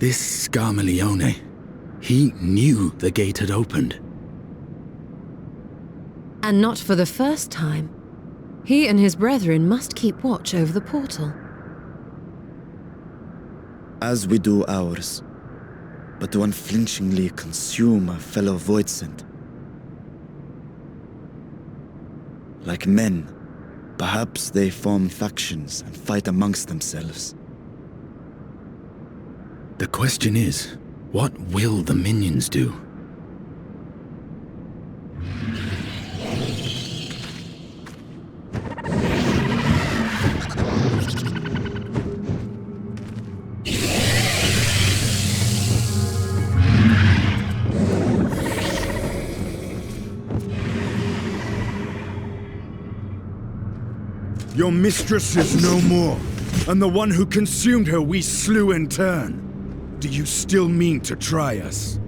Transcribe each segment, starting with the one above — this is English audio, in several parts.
This Scarmalione, he knew the gate had opened. And not for the first time. He and his brethren must keep watch over the portal. As we do ours, but to unflinchingly consume a fellow Voidsent. Like men, perhaps they form factions and fight amongst themselves. The question is, what will the minions do? Your mistress is no more, and the one who consumed her we slew in turn. Do you still mean to try us?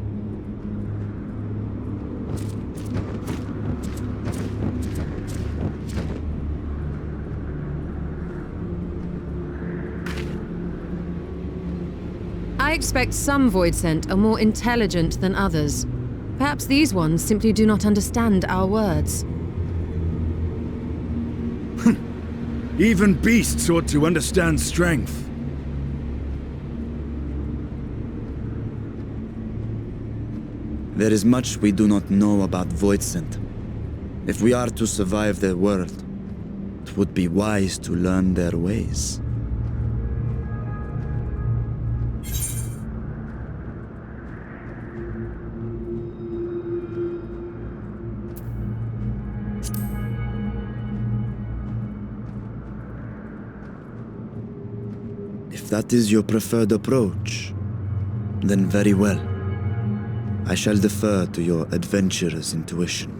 I expect some Voidsent are more intelligent than others. Perhaps these ones simply do not understand our words. Even beasts ought to understand strength. There is much we do not know about Voidsent. If we are to survive their world, it would be wise to learn their ways. If that is your preferred approach, then very well. I shall defer to your adventurer's intuition.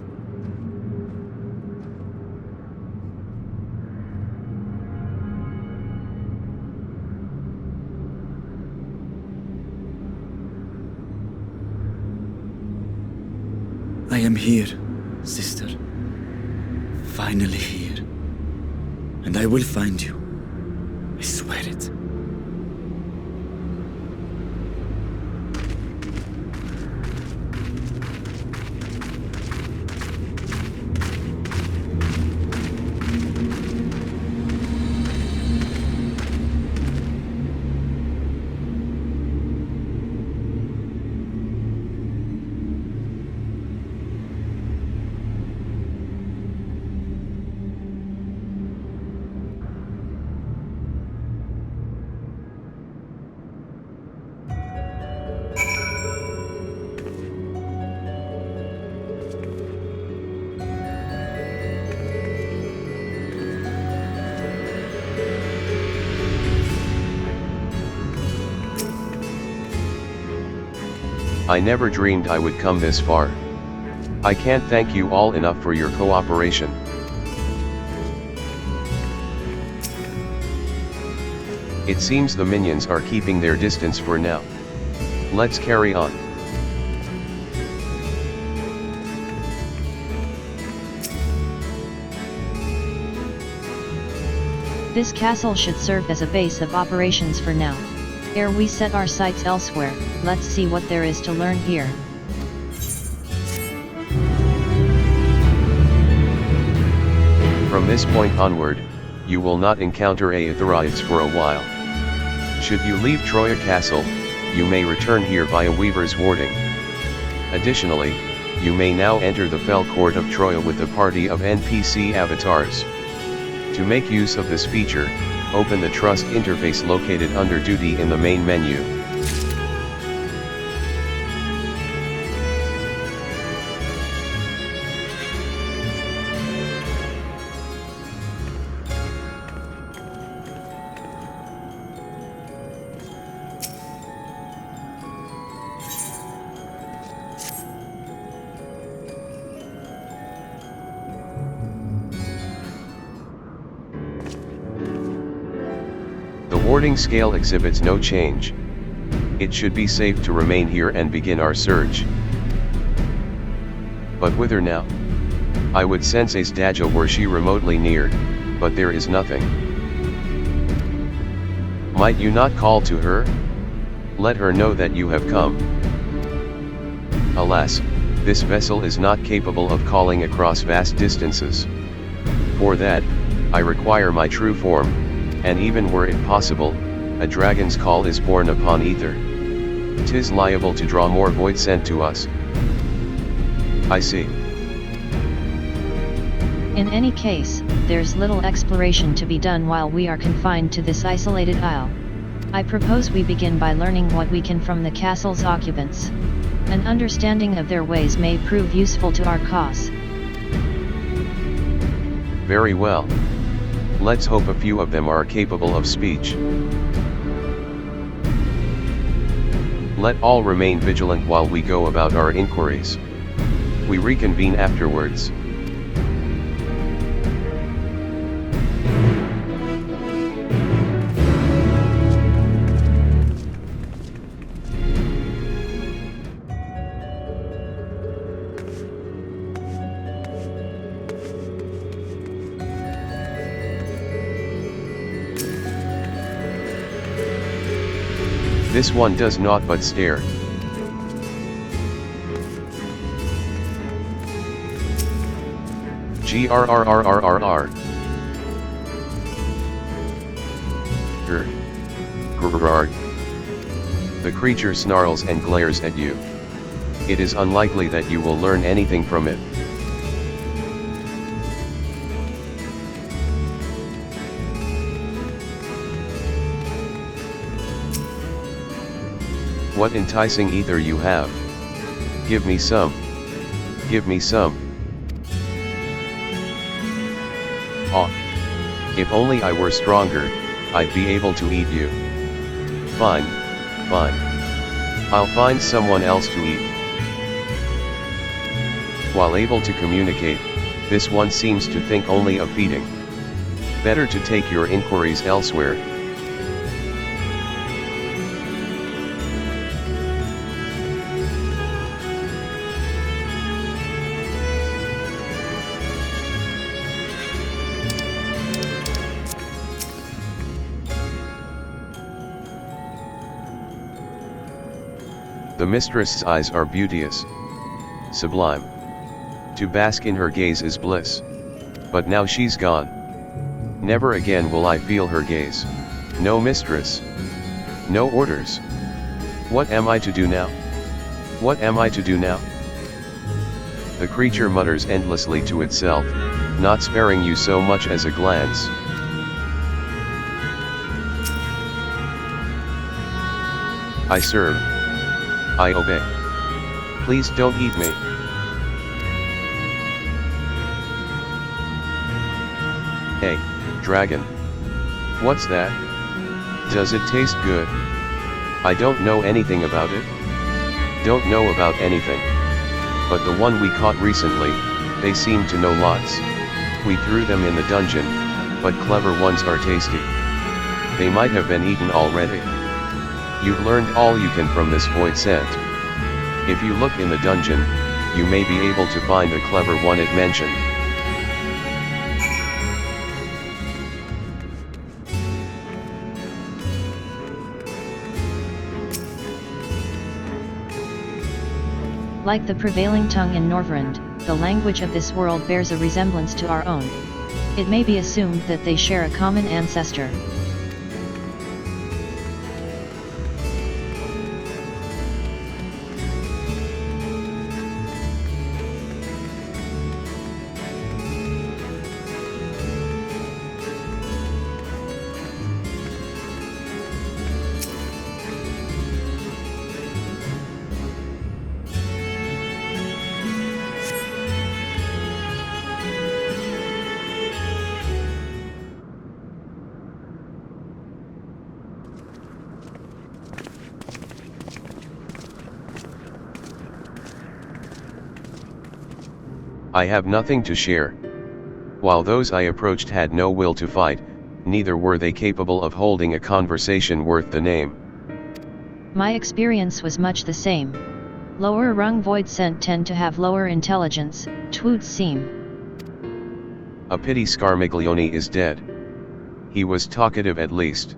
I am here, sister. Finally here. And I will find you. I swear it. I never dreamed I would come this far. I can't thank you all enough for your cooperation. It seems the minions are keeping their distance for now. Let's carry on. This castle should serve as a base of operations for now. Ere we set our sights elsewhere, let's see what there is to learn here. From this point onward, you will not encounter Aetherites for a while. Should you leave Troya Castle, you may return here via Weaver's Warding. Additionally, you may now enter the Fell Court of Troya with a party of NPC avatars. To make use of this feature, open the Trust interface located under Duty in the main menu. The warding scale exhibits no change. It should be safe to remain here and begin our search. But whither now? I would sense a Stadja were she remotely near, but there is nothing. Might you not call to her? Let her know that you have come. Alas, this vessel is not capable of calling across vast distances. For that, I require my true form, and even were it possible, a dragon's call is borne upon ether. 'Tis liable to draw more void sent to us. I see. In any case, there's little exploration to be done while we are confined to this isolated isle. I propose we begin by learning what we can from the castle's occupants. An understanding of their ways may prove useful to our cause. Very well. Let's hope a few of them are capable of speech. Let all remain vigilant while we go about our inquiries. We reconvene afterwards. This one does naught but stare. Grrrrrrrrrr. Grrrrrrr. The creature snarls and glares at you. It is unlikely that you will learn anything from it. What enticing ether you have. Give me some. Give me some. Ah. If only I were stronger, I'd be able to eat you. Fine, fine. I'll find someone else to eat. While able to communicate, this one seems to think only of feeding. Better to take your inquiries elsewhere. The mistress's eyes are beauteous, sublime. To bask in her gaze is bliss. But now she's gone. Never again will I feel her gaze. No mistress. No orders. What am I to do now? What am I to do now? The creature mutters endlessly to itself, not sparing you so much as a glance. I serve. I obey. Please don't eat me. Hey, dragon. What's that? Does it taste good? I don't know anything about it. Don't know about anything. But the one we caught recently, they seem to know lots. We threw them in the dungeon, but clever ones are tasty. They might have been eaten already. You've learned all you can from this void scent. If you look in the dungeon, you may be able to find the clever one it mentioned. Like the prevailing tongue in Norvrend, the language of this world bears a resemblance to our own. It may be assumed that they share a common ancestor. I have nothing to share. While those I approached had no will to fight, neither were they capable of holding a conversation worth the name. My experience was much the same. Lower rung void scent tend to have lower intelligence, 'twould seem. A pity Scarmiglione is dead. He was talkative at least.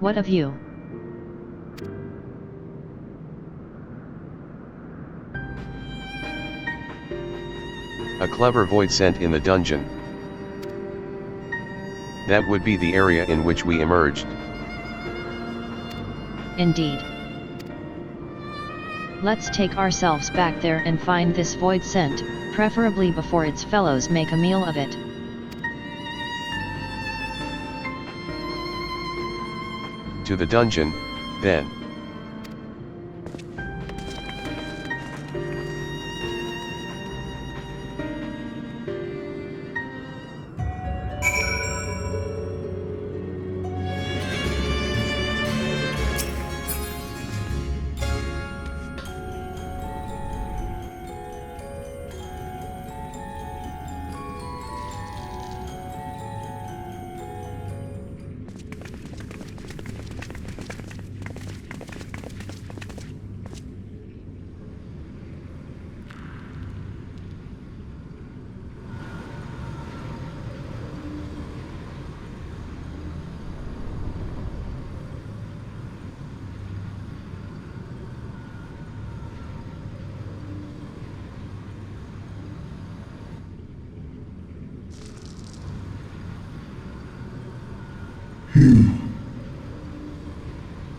What of you? A clever void scent in the dungeon. That would be the area in which we emerged. Indeed. Let's take ourselves back there and find this void scent, preferably before its fellows make a meal of it. To the dungeon, then.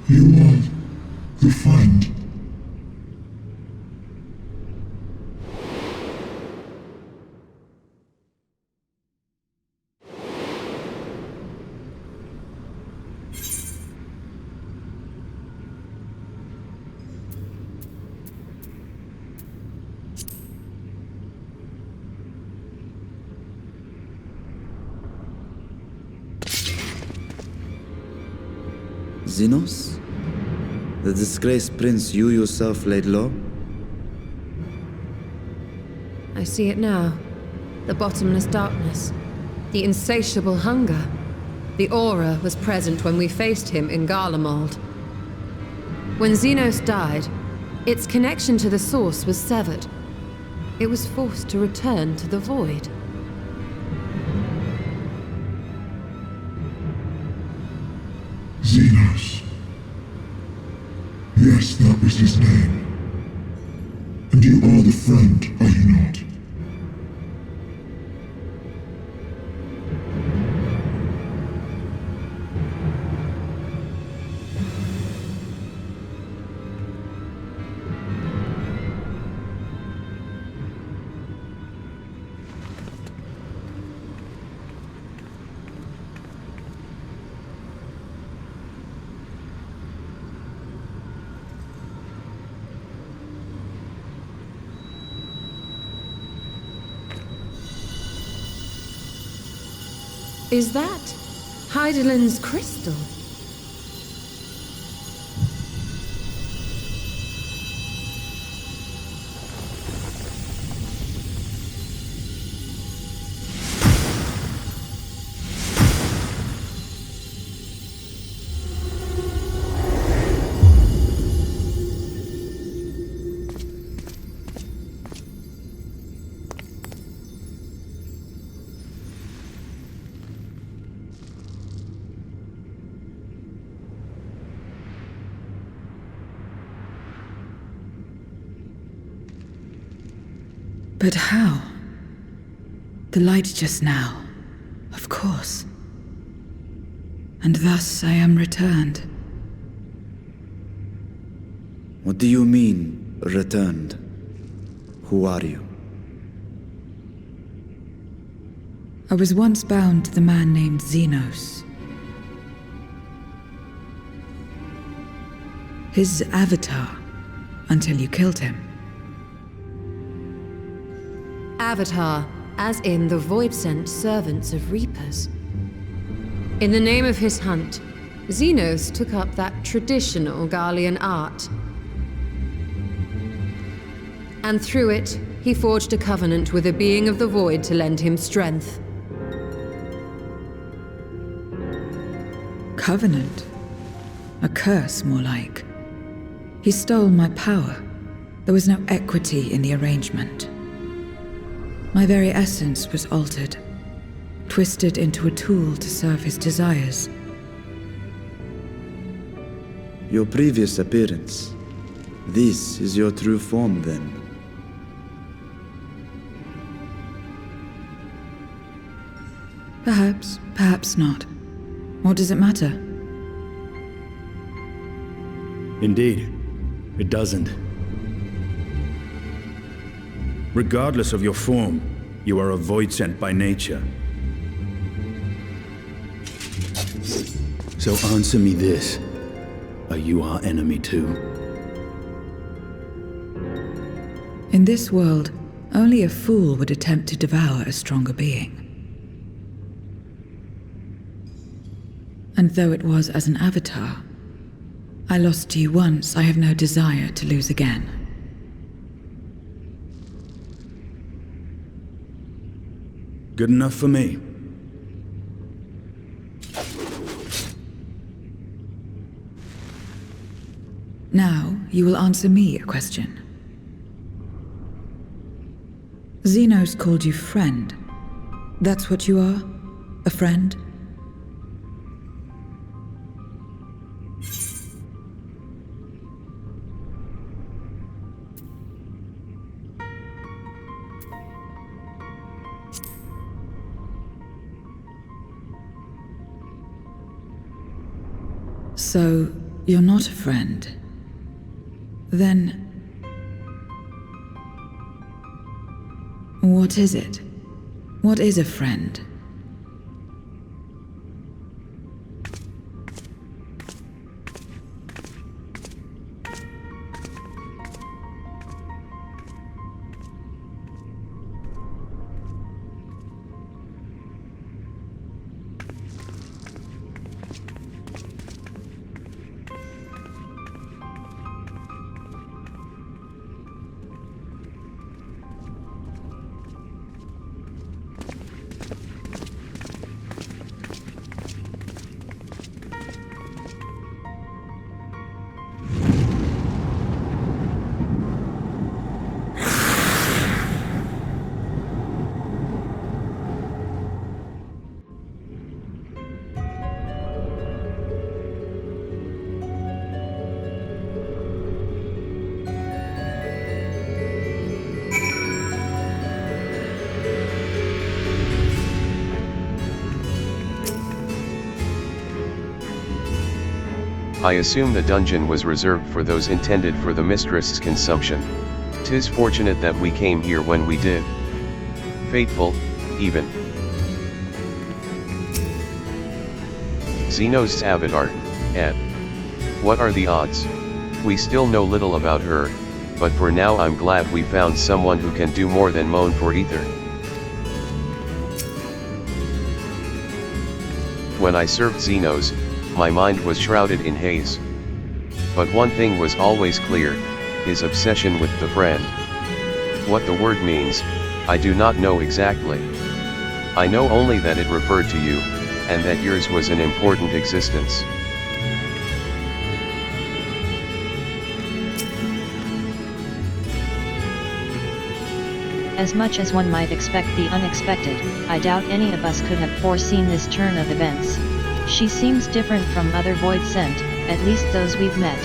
You are the friend. Xenos? The disgraced prince you yourself laid low? I see it now. The bottomless darkness. The insatiable hunger. The aura was present when we faced him in Garlemald. When Xenos died, its connection to the source was severed. It was forced to return to the void. Xenos. Yes, that was his name. And you are the friend, are you not? Is that Hydaelyn's crystal? But how? The light just now, of course. And thus I am returned. What do you mean, returned? Who are you? I was once bound to the man named Xenos. His avatar, until you killed him. Avatar, as in the void-sent servants of Reapers. In the name of his hunt, Xenos took up that traditional Garlean art. And through it, he forged a covenant with a being of the void to lend him strength. Covenant? A curse, more like. He stole my power. There was no equity in the arrangement. My very essence was altered, twisted into a tool to serve his desires. Your previous appearance. This is your true form, then. Perhaps, perhaps not. What does it matter? Indeed, it doesn't. Regardless of your form, you are a void sent by nature. So answer me this. Are you our enemy too? In this world, only a fool would attempt to devour a stronger being. And though it was as an avatar, I lost to you once, I have no desire to lose again. Good enough for me. Now, you will answer me a question. Xenos called you friend. That's what you are? A friend? So, you're not a friend. Then... what is it? What is a friend? I assume the dungeon was reserved for those intended for the mistress's consumption. 'Tis fortunate that we came here when we did. Fateful, even. Xenos avatar, Ed. What are the odds? We still know little about her, but for now I'm glad we found someone who can do more than moan for ether. When I served Xenos, my mind was shrouded in haze. But one thing was always clear, his obsession with the friend. What the word means, I do not know exactly. I know only that it referred to you, and that yours was an important existence. As much as one might expect the unexpected, I doubt any of us could have foreseen this turn of events. She seems different from other Void Sent, at least those we've met.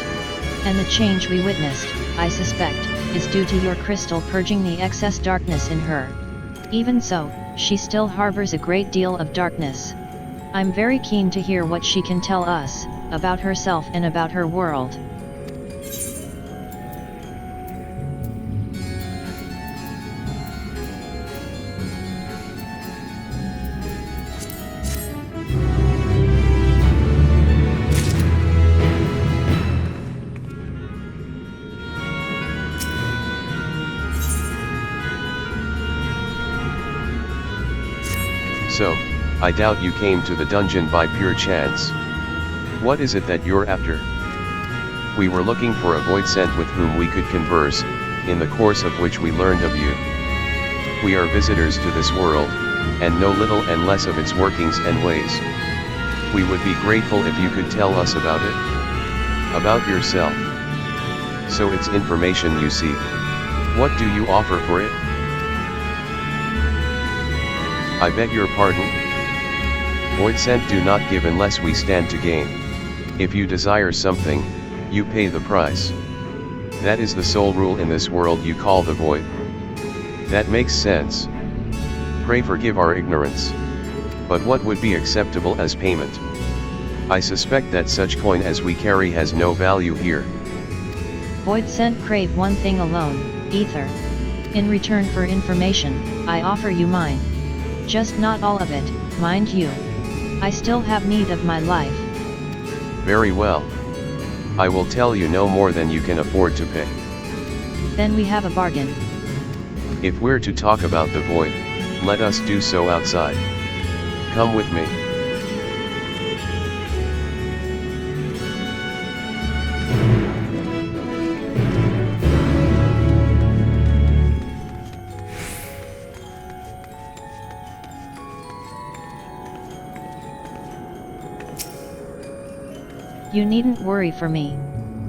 And the change we witnessed, I suspect, is due to your crystal purging the excess darkness in her. Even so, she still harbors a great deal of darkness. I'm very keen to hear what she can tell us, about herself and about her world. So, I doubt you came to the dungeon by pure chance. What is it that you're after? We were looking for a void sent with whom we could converse, in the course of which we learned of you. We are visitors to this world, and know little and less of its workings and ways. We would be grateful if you could tell us about it. About yourself. So it's information you seek. What do you offer for it? I beg your pardon? Void Sent do not give unless we stand to gain. If you desire something, you pay the price. That is the sole rule in this world you call the Void. That makes sense. Pray forgive our ignorance. But what would be acceptable as payment? I suspect that such coin as we carry has no value here. Voidsent crave one thing alone, ether. In return for information, I offer you mine. Just not all of it, mind you. I still have need of my life. Very well. I will tell you no more than you can afford to pay. Then we have a bargain. If we're to talk about the void, let us do so outside. Come with me. You needn't worry for me.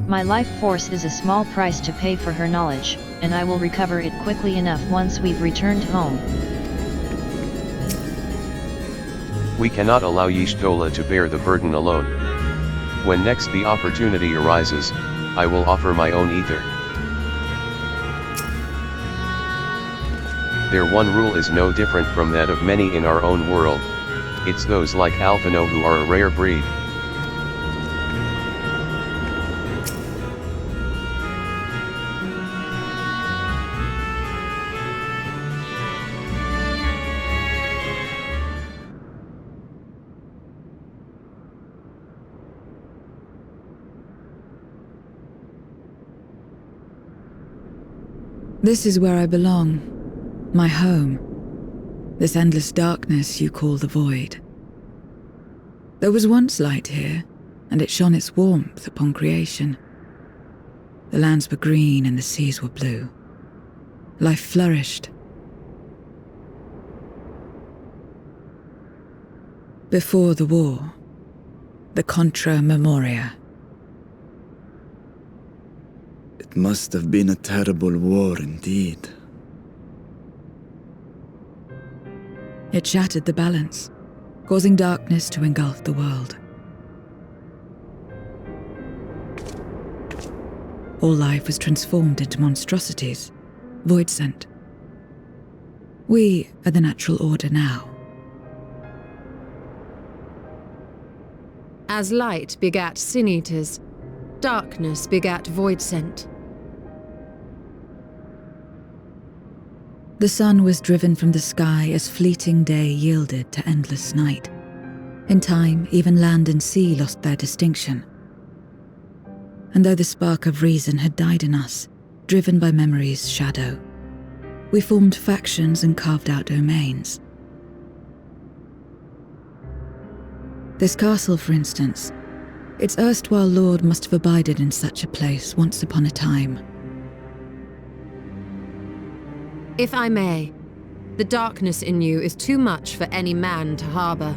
My life force is a small price to pay for her knowledge, and I will recover it quickly enough once we've returned home. We cannot allow Y'shtola to bear the burden alone. When next the opportunity arises, I will offer my own ether. Their one rule is no different from that of many in our own world. It's those like Alphino who are a rare breed. This is where I belong. My home. This endless darkness you call the void. There was once light here, and it shone its warmth upon creation. The lands were green and the seas were blue. Life flourished. Before the war, the Contra Memoria. It must have been a terrible war indeed. It shattered the balance, causing darkness to engulf the world. All life was transformed into monstrosities, Voidsent. We are the natural order now. As light begat sin-eaters, darkness begat Voidsent. The sun was driven from the sky as fleeting day yielded to endless night. In time, even land and sea lost their distinction. And though the spark of reason had died in us, driven by memory's shadow, we formed factions and carved out domains. This castle, for instance, its erstwhile lord must have abided in such a place once upon a time. If I may, the darkness in you is too much for any man to harbor.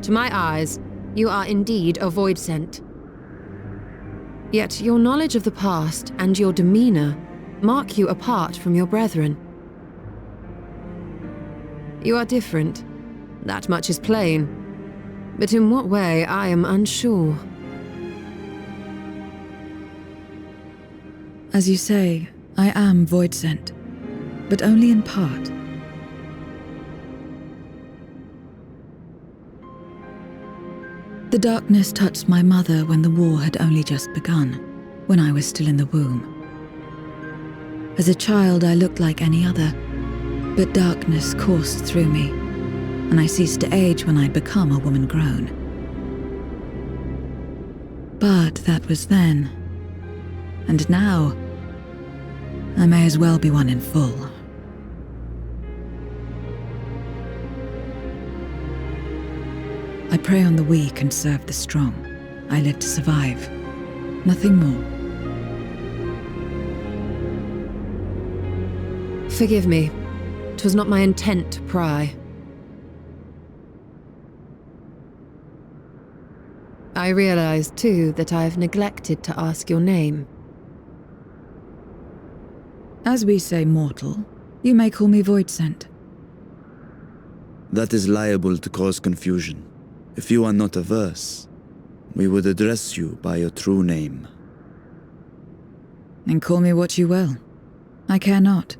To my eyes, you are indeed a Voidsent. Yet your knowledge of the past and your demeanor mark you apart from your brethren. You are different, that much is plain, but in what way I am unsure. As you say, I am Voidsent, but only in part. The darkness touched my mother when the war had only just begun, when I was still in the womb. As a child, I looked like any other, but darkness coursed through me, and I ceased to age when I'd become a woman grown. But that was then, and now, I may as well be one in full. I prey on the weak and serve the strong. I live to survive. Nothing more. Forgive me. 'Twas not my intent to pry. I realize, too, that I've neglected to ask your name. As we say mortal, you may call me Voidsent. That is liable to cause confusion. If you are not averse, we would address you by your true name. And call me what you will. I care not.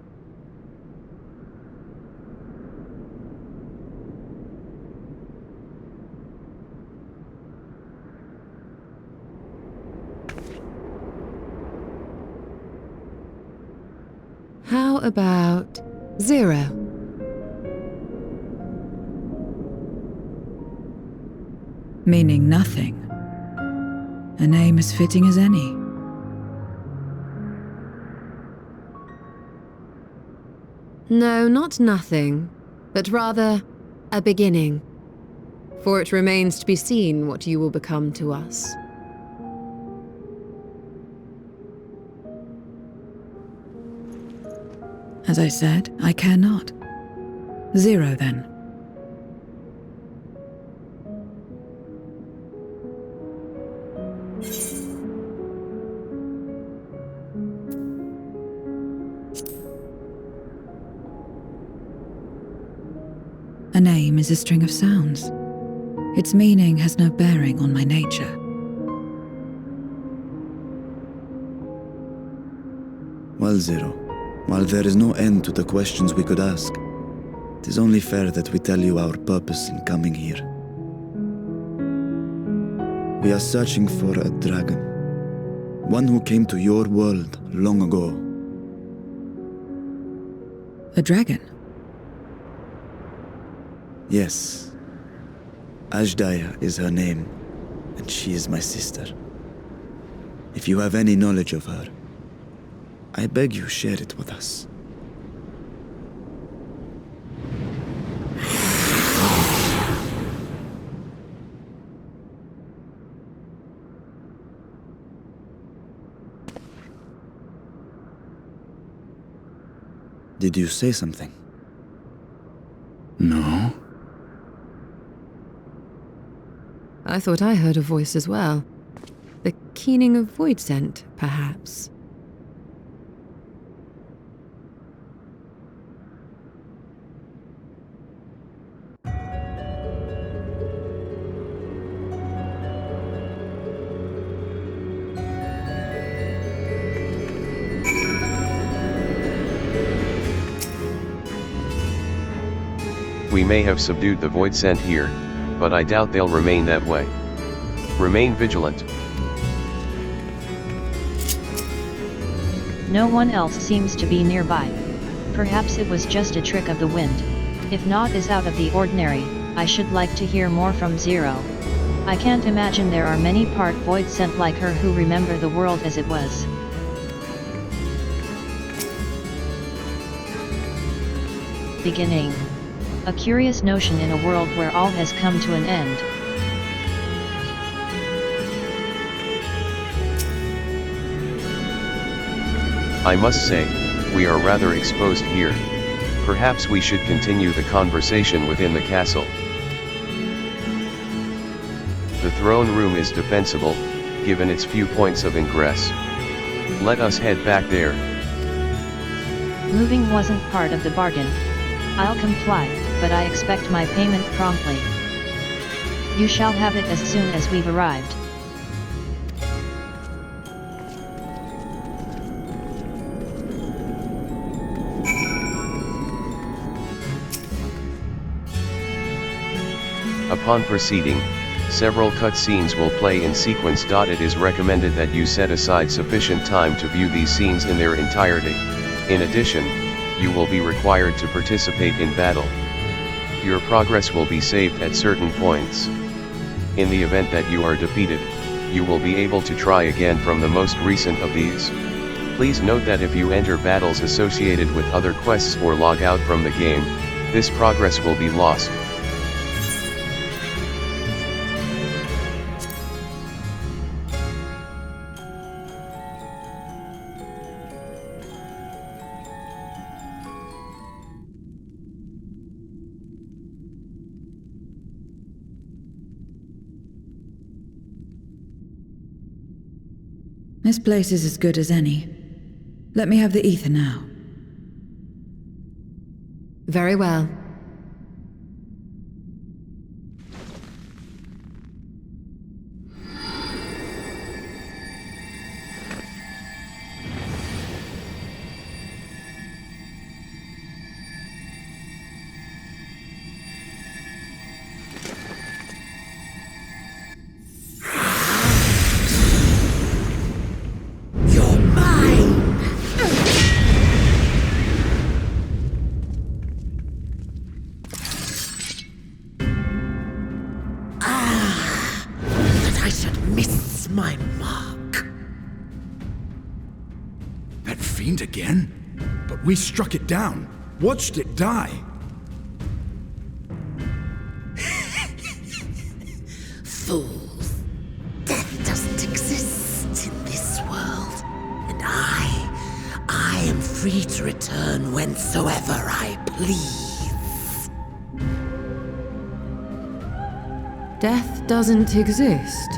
How about 0? Meaning nothing. A name as fitting as any. No, not nothing, but rather a beginning. For it remains to be seen what you will become to us. As I said, I care not. 0 then. A name is a string of sounds. Its meaning has no bearing on my nature. Well, 0, while there is no end to the questions we could ask, it is only fair that we tell you our purpose in coming here. We are searching for a dragon. One who came to your world long ago. A dragon? Yes. Ashdaya is her name, and she is my sister. If you have any knowledge of her, I beg you share it with us. Did you say something? No? I thought I heard a voice as well. The keening of void scent, perhaps. We may have subdued the void scent here, but I doubt they'll remain that way. Remain vigilant. No one else seems to be nearby. Perhaps it was just a trick of the wind. If not is out of the ordinary, I should like to hear more from 0. I can't imagine there are many part void scent like her who remember the world as it was. Beginning. A curious notion in a world where all has come to an end. I must say, we are rather exposed here. Perhaps we should continue the conversation within the castle. The throne room is defensible, given its few points of ingress. Let us head back there. Moving wasn't part of the bargain. I'll comply, but I expect my payment promptly. You shall have it as soon as we've arrived. Upon proceeding, several cutscenes will play in sequence. It is recommended that you set aside sufficient time to view these scenes in their entirety. In addition, you will be required to participate in battle. Your progress will be saved at certain points. In the event that you are defeated, you will be able to try again from the most recent of these. Please note that if you enter battles associated with other quests or log out from the game, this progress will be lost. This place is as good as any. Let me have the ether now. Very well. intervened again? But we struck it down, watched it die. Fools. Death doesn't exist in this world. And I am free to return whensoever I please. Death doesn't exist.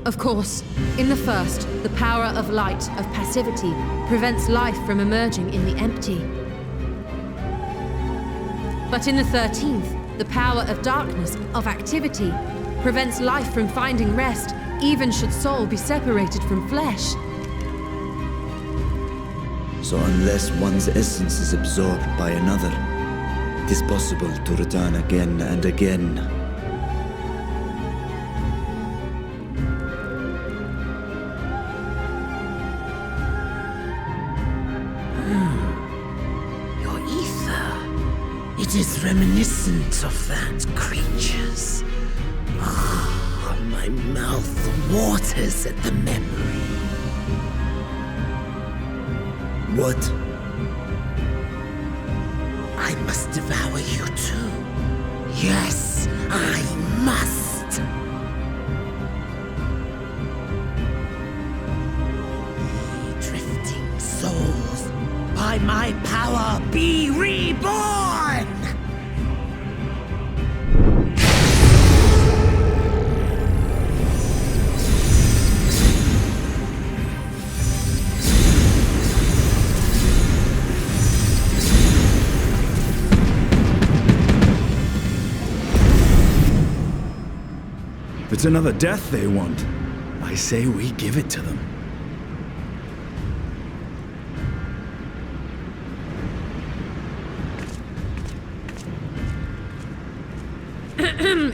Of course, in the first, the power of light, of passivity, prevents life from emerging in the empty. But in the 13th, the power of darkness, of activity, prevents life from finding rest, even should soul be separated from flesh. So unless one's essence is absorbed by another, it is possible to return again and again. Your ether. It is reminiscent of that creature's. Ah, my mouth waters at the memory. What? I must devour you too. Yes, I must. Ye drifting souls, by my power be reborn! If it's another death they want, I say we give it to them.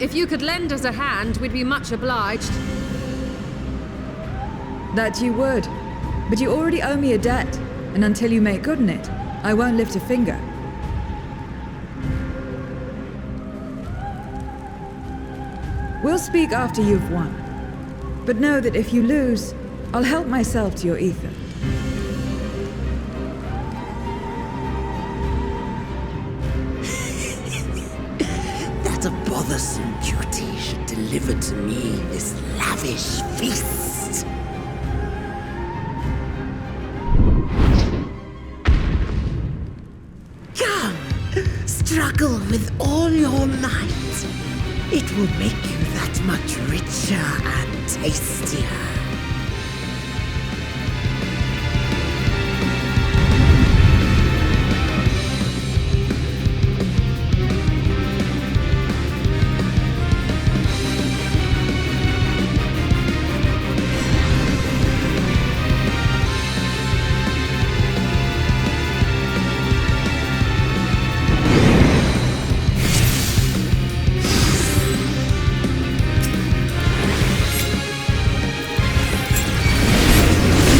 If you could lend us a hand, we'd be much obliged. That you would. But you already owe me a debt, and until you make good on it, I won't lift a finger. We'll speak after you've won. But know that if you lose, I'll help myself to your ether. That a bothersome duty should deliver to me this lavish feast. Come, struggle with all your might. It will make you that much richer and tastier.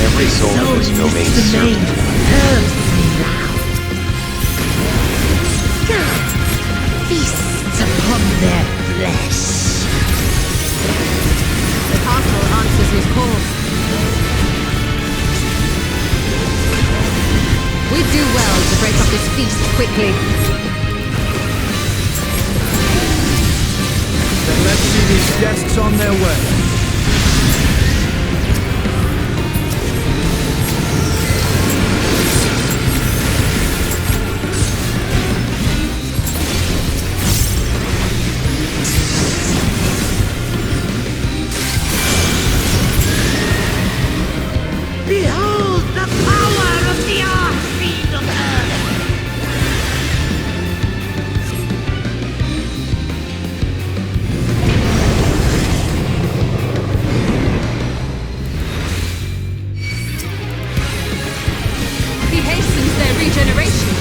Every soul in this domain serves me now. Come, feast upon their flesh. The castle answers his call. We'd do well to break up this feast quickly. Then let's see these guests on their way. Behold the power of the Archfiend of Earth! He hastens their regeneration.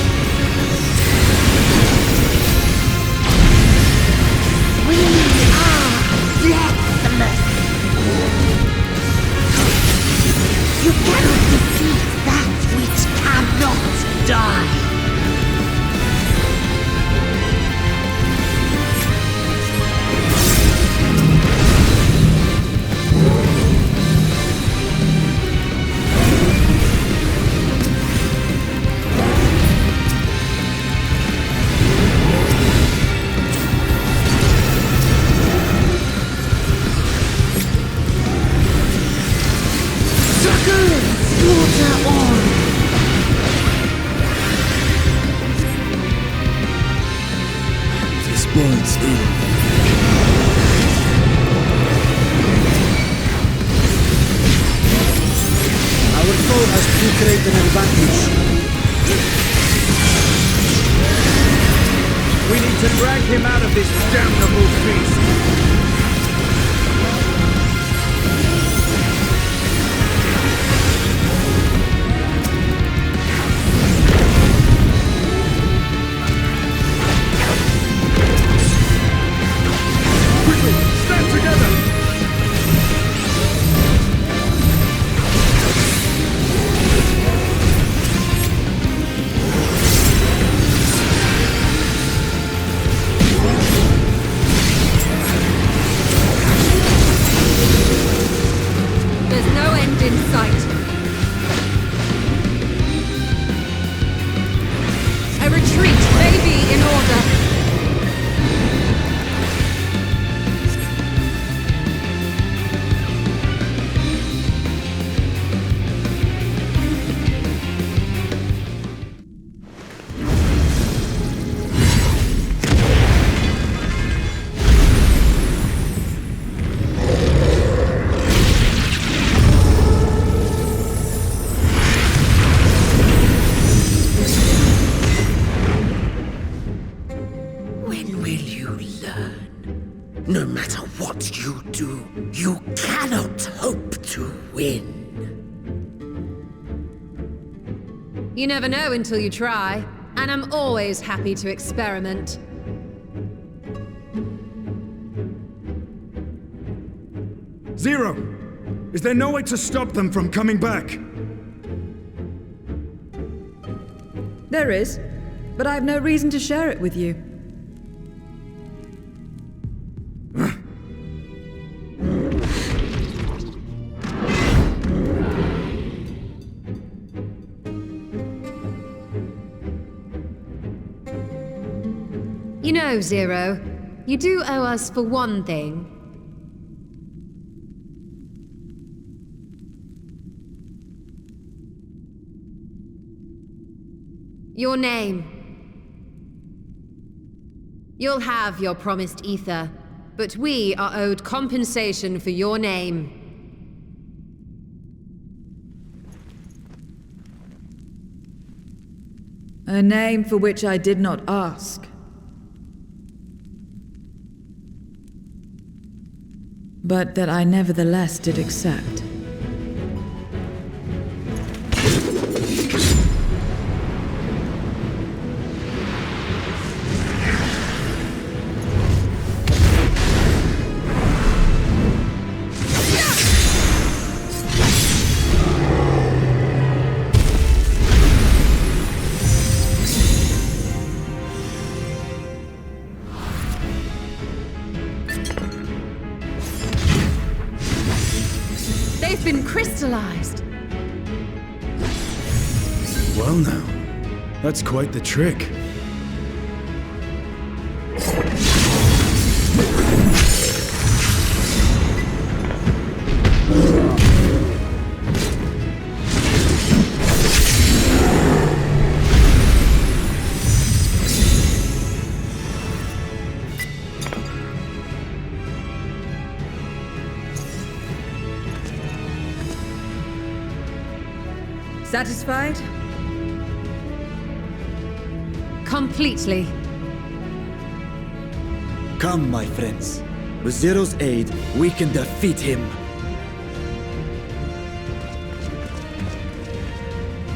We are deathless! You cannot defeat that which cannot die! to create an advantage. We need to drag him out of this damnable beast. Quickly, stand together! There's no end in sight. A retreat may be in order. When will you learn? No matter what you do, you cannot hope to win. You never know until you try, and I'm always happy to experiment. Zero! Is there no way to stop them from coming back? There is, but I have no reason to share it with you. You know, Zero, you do owe us for one thing. Your name. You'll have your promised ether, but we are owed compensation for your name. A name for which I did not ask. But that I nevertheless did accept. They've been crystallized. Well now, that's quite the trick. Satisfied? Completely. Come, my friends. With Zero's aid, we can defeat him.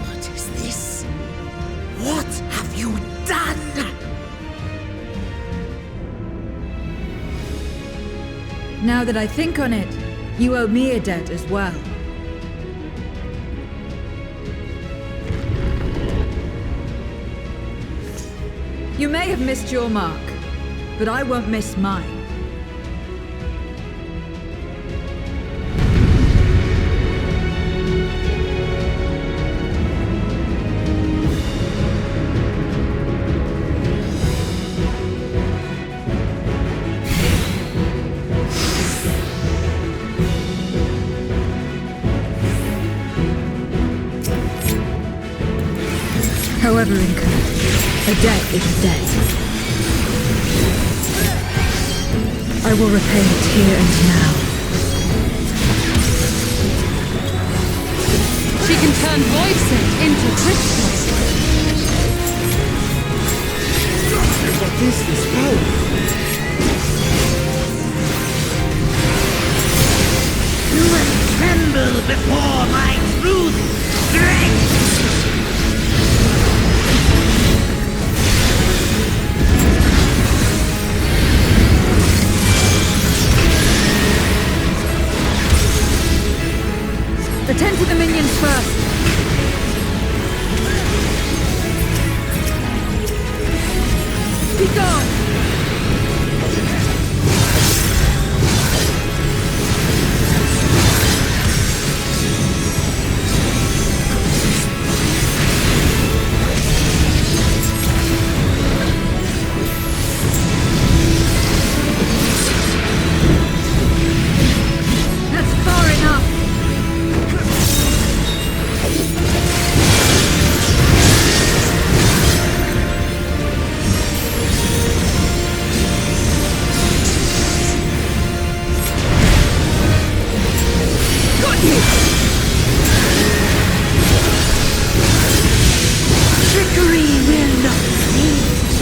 What is this? What have you done? Now that I think on it, you owe me a debt as well. You may have missed your mark, but I won't miss mine. However incurred, a debt is a debt. I will repay it here and now. She can turn voices into crystal. What is this power? You will tremble before my truth strength! Attend to the minions first. Be gone! That's far enough! Trickery will not cease.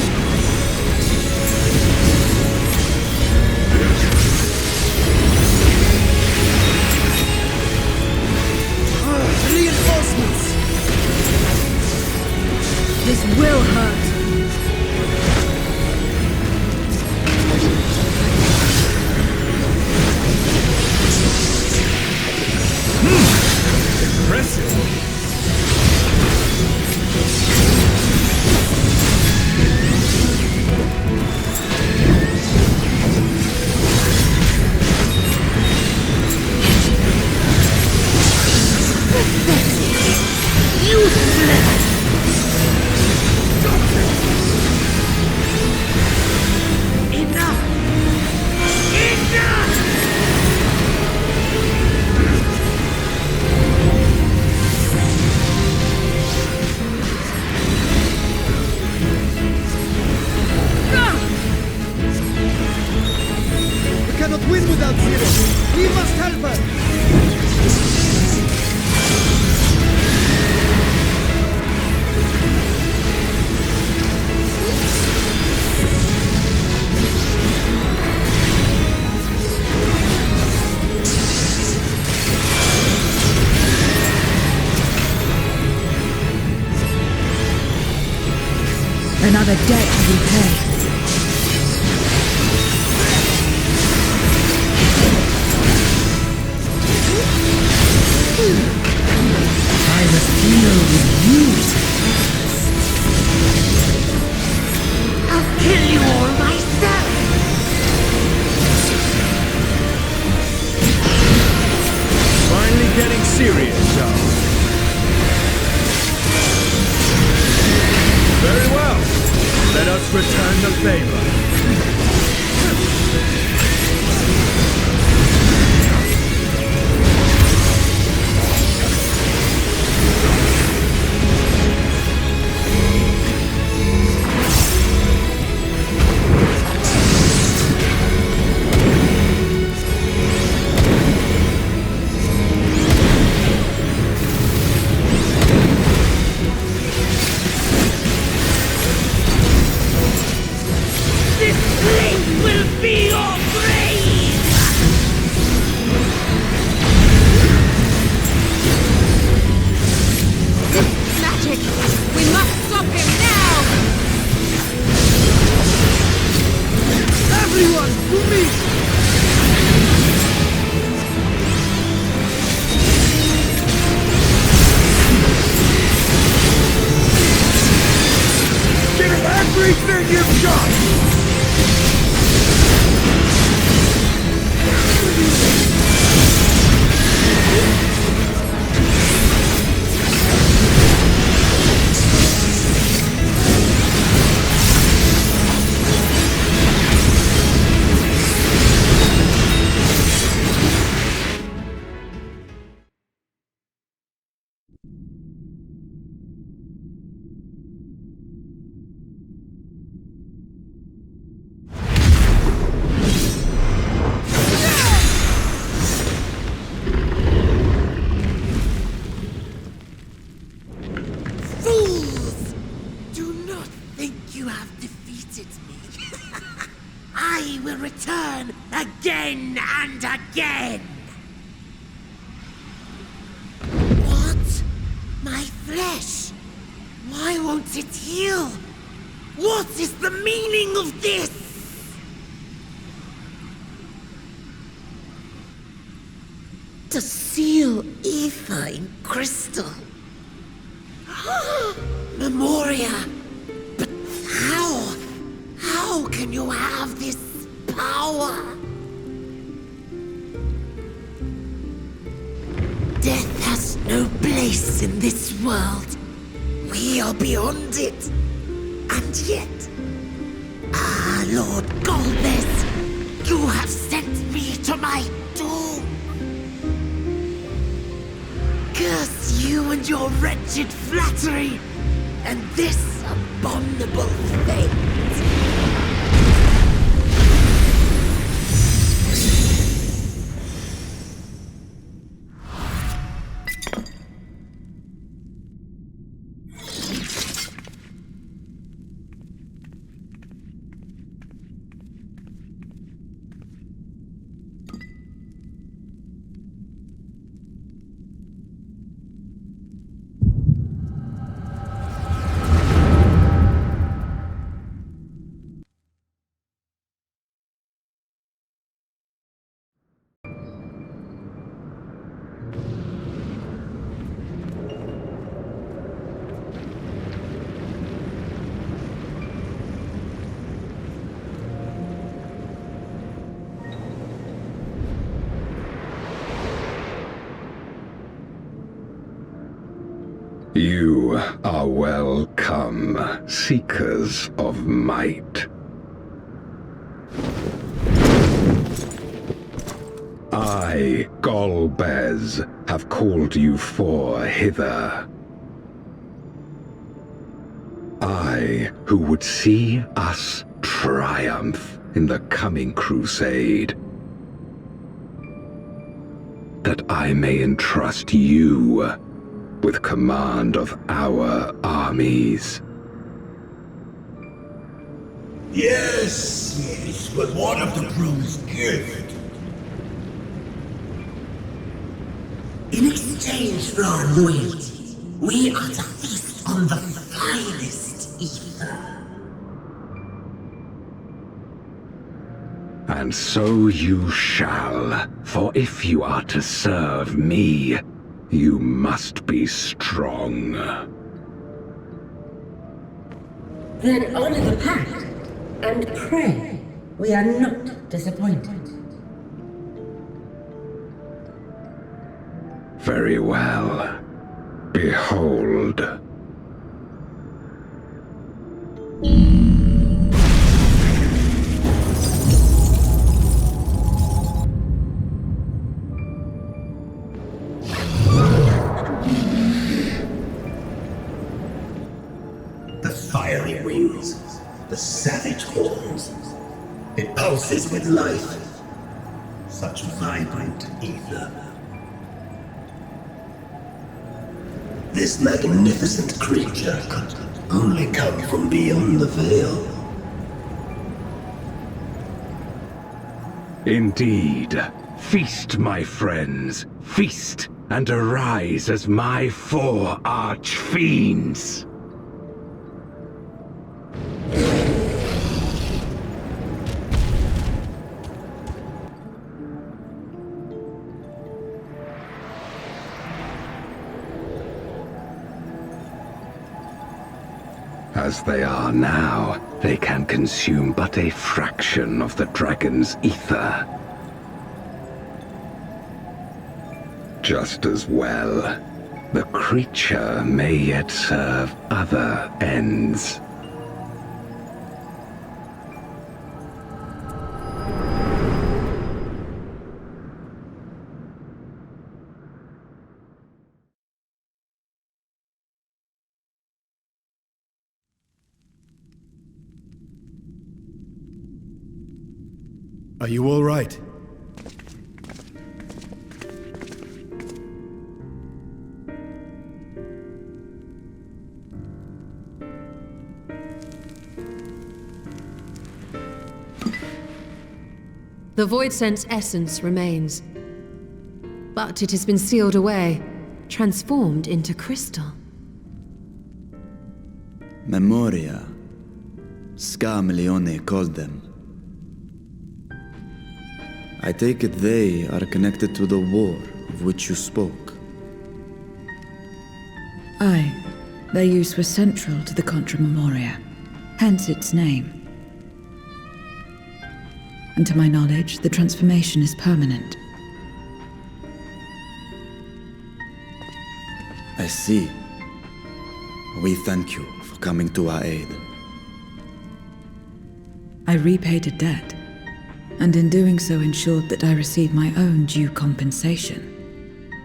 Reinforcements! This will hurt. Impressive. Enough! Enough! We cannot win without Zero. We must help her. Another debt to repay. I must deal with you. I'll kill you all myself. Finally getting serious, y'all. Very well. Let us return the favor. This you have defeated me, I will return again and again! What? My flesh? Why won't it heal? What is the meaning of this? To seal ether in crystal. Memoria. But how? How can you have this power? Death has no place in this world. We are beyond it. And yet... Ah, Lord Golbez, you have sent me to my doom. Curse you and your wretched flattery, and this abominable fate. You are welcome, seekers of might. I, Golbez, have called you four hither. I, who would see us triumph in the coming crusade. That I may entrust you with command of our armies. Yes, but what of the crew's gift? In exchange for our loyalty, we are to feast on the finest ether. And so you shall, for if you are to serve me, you must be strong. Then honor the pact, and pray we are not disappointed. Very well. Behold. Fiery wings, the savage horns. It pulses with life. Such vibrant ether. This magnificent creature could only come from beyond the veil. Indeed. Feast, my friends. Feast and arise as my four arch-fiends. As they are now, they can consume but a fraction of the dragon's ether. Just as well, the creature may yet serve other ends. Are you all right? The Void Sense essence remains. But it has been sealed away, transformed into crystal. Memoria. Skameleone called them. I take it they are connected to the war of which you spoke. Aye. Their use was central to the Contra Memoria, hence its name. And to my knowledge, the transformation is permanent. I see. We thank you for coming to our aid. I repaid a debt, and in doing so ensured that I received my own due compensation,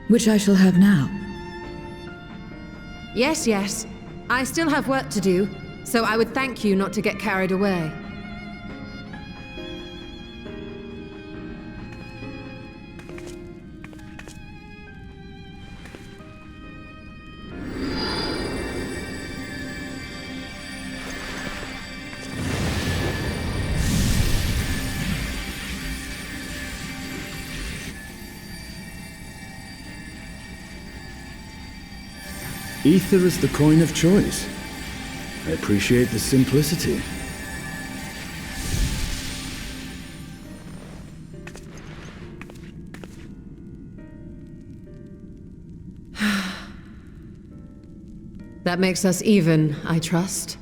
which I shall have now. Yes, yes. I still have work to do, so I would thank you not to get carried away. Ether is the coin of choice. I appreciate the simplicity. That makes us even, I trust.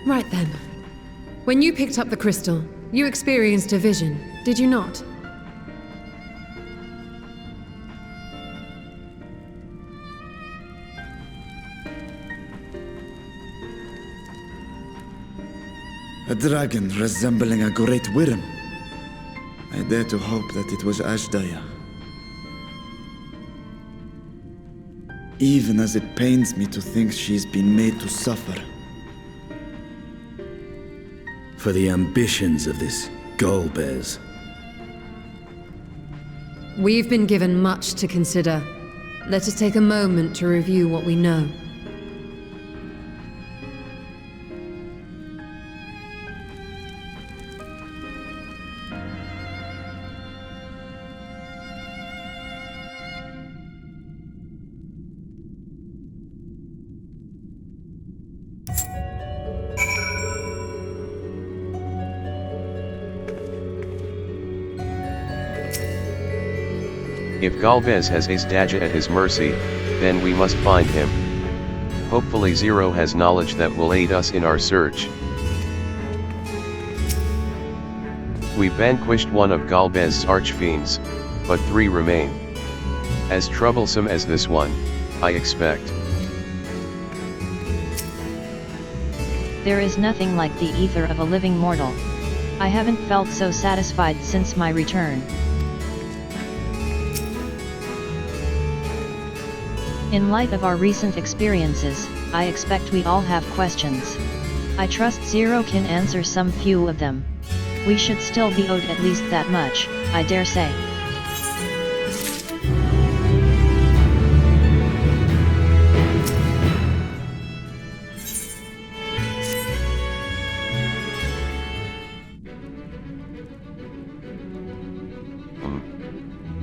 Right then. When you picked up the crystal, you experienced a vision, did you not? A dragon resembling a great worm. I dare to hope that it was Ashdaya. Even as it pains me to think she's been made to suffer. For the ambitions of this Golbez. We've been given much to consider. Let us take a moment to review what we know. If Golbez has Azdaja at his mercy, then we must find him. Hopefully Zero has knowledge that will aid us in our search. We vanquished one of Golbez's archfiends, but 3 remain. As troublesome as this one, I expect. There is nothing like the ether of a living mortal. I haven't felt so satisfied since my return. In light of our recent experiences, I expect we all have questions. I trust Zero can answer some few of them. We should still be owed at least that much, I dare say.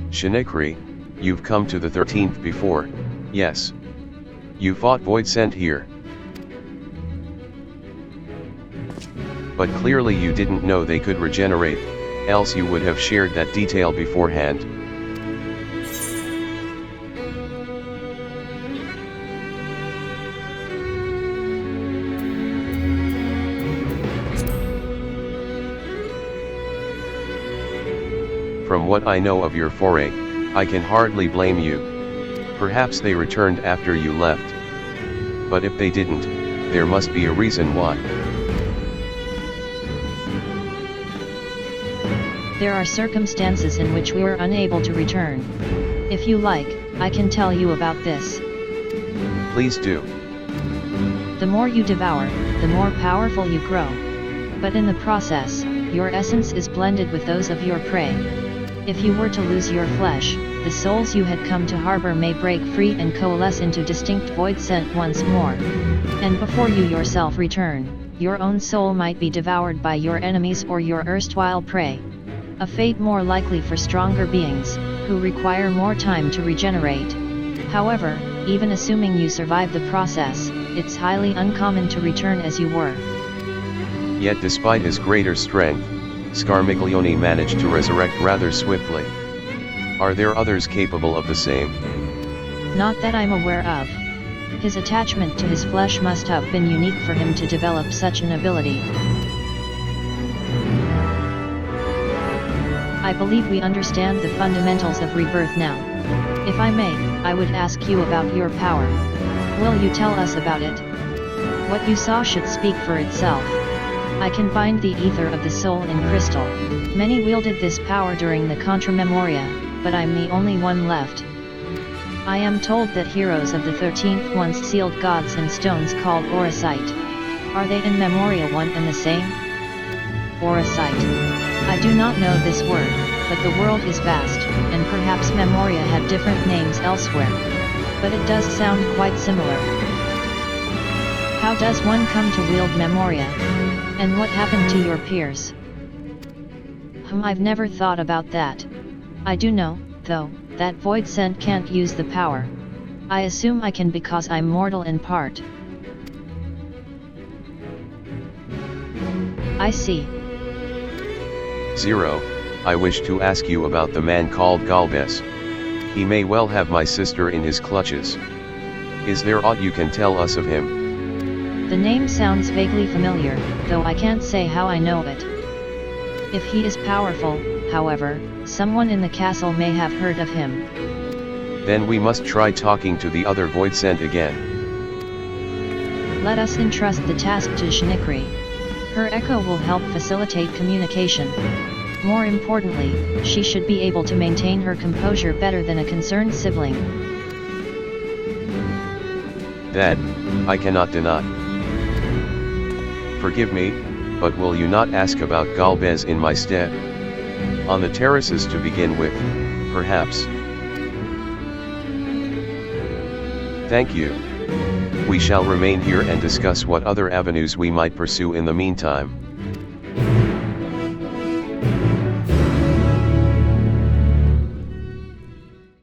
Shinekri, you've come to the 13th before. Yes. You fought Void Sent here. But clearly you didn't know they could regenerate, else you would have shared that detail beforehand. From what I know of your foray, I can hardly blame you. Perhaps they returned after you left. But if they didn't, there must be a reason why. There are circumstances in which we were unable to return. If you like, I can tell you about this. Please do. The more you devour, the more powerful you grow. But in the process, your essence is blended with those of your prey. If you were to lose your flesh, the souls you had come to harbor may break free and coalesce into distinct void scent once more. And before you yourself return, your own soul might be devoured by your enemies or your erstwhile prey. A fate more likely for stronger beings, who require more time to regenerate. However, even assuming you survive the process, it's highly uncommon to return as you were. Yet despite his greater strength, Scarmiglione managed to resurrect rather swiftly. Are there others capable of the same? Not that I'm aware of. His attachment to his flesh must have been unique for him to develop such an ability. I believe we understand the fundamentals of rebirth now. If I may, I would ask you about your power. Will you tell us about it? What you saw should speak for itself. I can bind the ether of the soul in crystal. Many wielded this power during the Contra Memoria, but I'm the only one left. I am told that heroes of the 13th once sealed gods in stones called auracite. Are they in Memoria one and the same? Auracite. I do not know this word, but the world is vast, and perhaps Memoria had different names elsewhere. But it does sound quite similar. How does one come to wield Memoria? And what happened to your peers? I've never thought about that. I do know, though, that Void Scent can't use the power. I assume I can because I'm mortal in part. I see. Zero, I wish to ask you about the man called Galbes. He may well have my sister in his clutches. Is there aught you can tell us of him? The name sounds vaguely familiar, though I can't say how I know it. If he is powerful, however, someone in the castle may have heard of him. Then we must try talking to the other Void Scent again. Let us entrust the task to Shnikri. Her echo will help facilitate communication. More importantly, she should be able to maintain her composure better than a concerned sibling. That, I cannot deny. Forgive me, but will you not ask about Galbes in my stead? On the terraces to begin with, perhaps. Thank you. We shall remain here and discuss what other avenues we might pursue in the meantime.